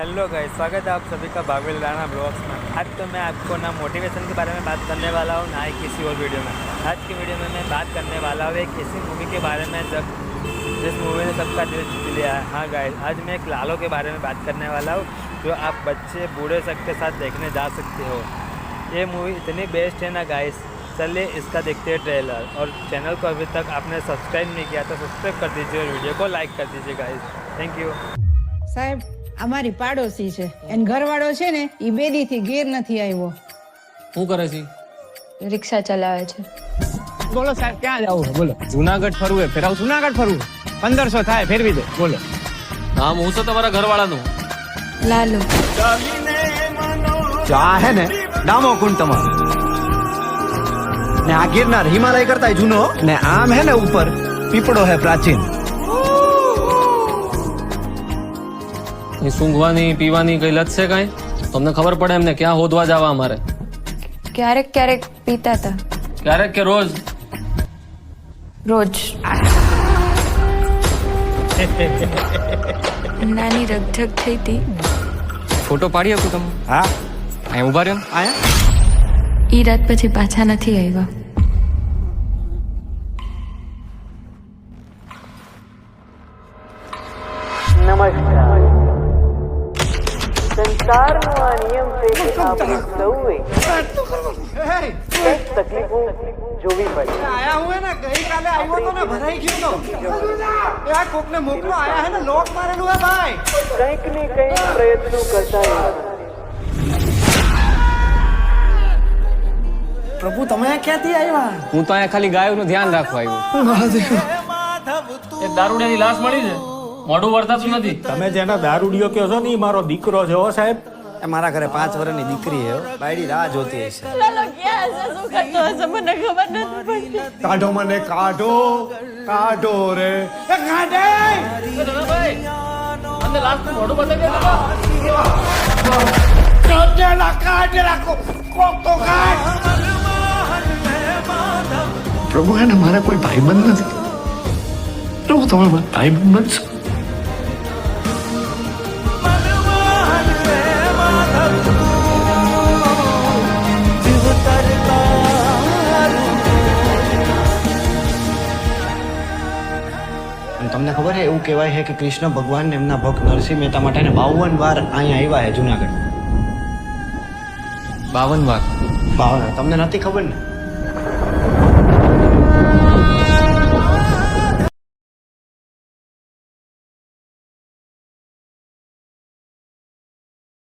Hello guys, स्वागत है आप सभी का बाबुल राणा ब्लॉग्स में। आज तो मैं आपको ना मोटिवेशन के बारे में बात करने वाला हूँ, ना ही किसी और वीडियो में। आज की वीडियो में मैं बात करने वाला हूँ एक ऐसी मूवी के बारे में जिस मूवी ने सबका दिल जीत लिया है। हाँ गाइस, आज मैं एक लालो के बारे में बात करने वाला हूँ, जो आप बच्चे बूढ़े सबके साथ देखने जा सकते हो। ये मूवी इतनी बेस्ट है ना गाइस, चलिए इसका देखते हैं ट्रेलर। और चैनल को अभी तक आपने सब्सक्राइब नहीं किया तो सब्सक्राइब कर दीजिए और वीडियो को लाइक कर दीजिए गाइस। Thank you. साहेब, અમારી પાડોશી છે એન ઘરવાળો છે ને ઈ બેદી થી ઘેર નથી આવ્યો। શું કરે છે? રિક્ષા ચલાવે છે। બોલો સાહેબ, ક્યાં જવું છે? બોલો જુનાગઢ ફરવું ફેરાવ જુનાગઢ ફરવું 1500 થાય ફેરવી દે। બોલો નામ હું છે તમારા ઘરવાળાનું? લાલુ। જો આ હે ને ડામો કુંડ તમારો ને આ ગિરનાર હિમાલય કરતા જૂનો ને આમ હે ને ઉપર પીપળો હે પ્રાચીન। એ સૂંઘવાની પીવાની કઈ લત છે કાંઈ? તમને ખબર પડે એમને ક્યાં હોદવા જવા અમારે? ક્યારેક ક્યારેક પીતા હતા। ક્યારેક કે રોજ? રોજ। નાની રગઝગ થઈ હતી। ફોટો પાડી આપું તમે? હા અહીં ઉભા રહ્યો આયા ઈ રાત પછી પાછા નથી આવ્યા। નમસ્કાર। સંસારનો આ નિયમ છે કે આપણે સૌએ કંઈક તકલીફો જોવી પડે। આયા હું હે ને ગઈકાલે આવ્યો તો ને ભરાઈ ગયો તો આ કોકને મોકલો આયા હે ને લોક મારેલું હે ભાઈ। કંઈક ને કંઈક પ્રયત્નો કરતા રહેવાના। પ્રભુ તમે ક્યાંથી આવ્યા? હું તો અહીંયા ખાલી ગાયોનું ધ્યાન રાખવા આવ્યો। એક દારૂડિયાની લાશ મળી છે, મોઢું વળતાતું નથી। તમે જેના દારૂડિયો કહો છો ને, ઈ મારો દીકરો છે હો સાહેબ। એ મારા ઘરે 5 વર્ષની દીકરી હે, બાયડી રાહ જોતી હશે। કાઢો મને, કાઢો કાઢો રે, એ કાઢે અંદર લાશનું મોઢું બતાવી દે કાઢેલા કોક તો કાઢ। પ્રભુ એને મારા કોઈ ભાઈબંધ નથી। પ્રભુ તમે મારા ભાઈબંધ બનશો। તમને ખબર છે એવું કહેવાય છે કે કૃષ્ણ ભગવાન એમના ભક્ત નરસિંહ મહેતા માટે 52 વાર અહીંયા આવ્યા છે જુનાગઢ। 52 વાર? 52 તમને નથી ખબર ને?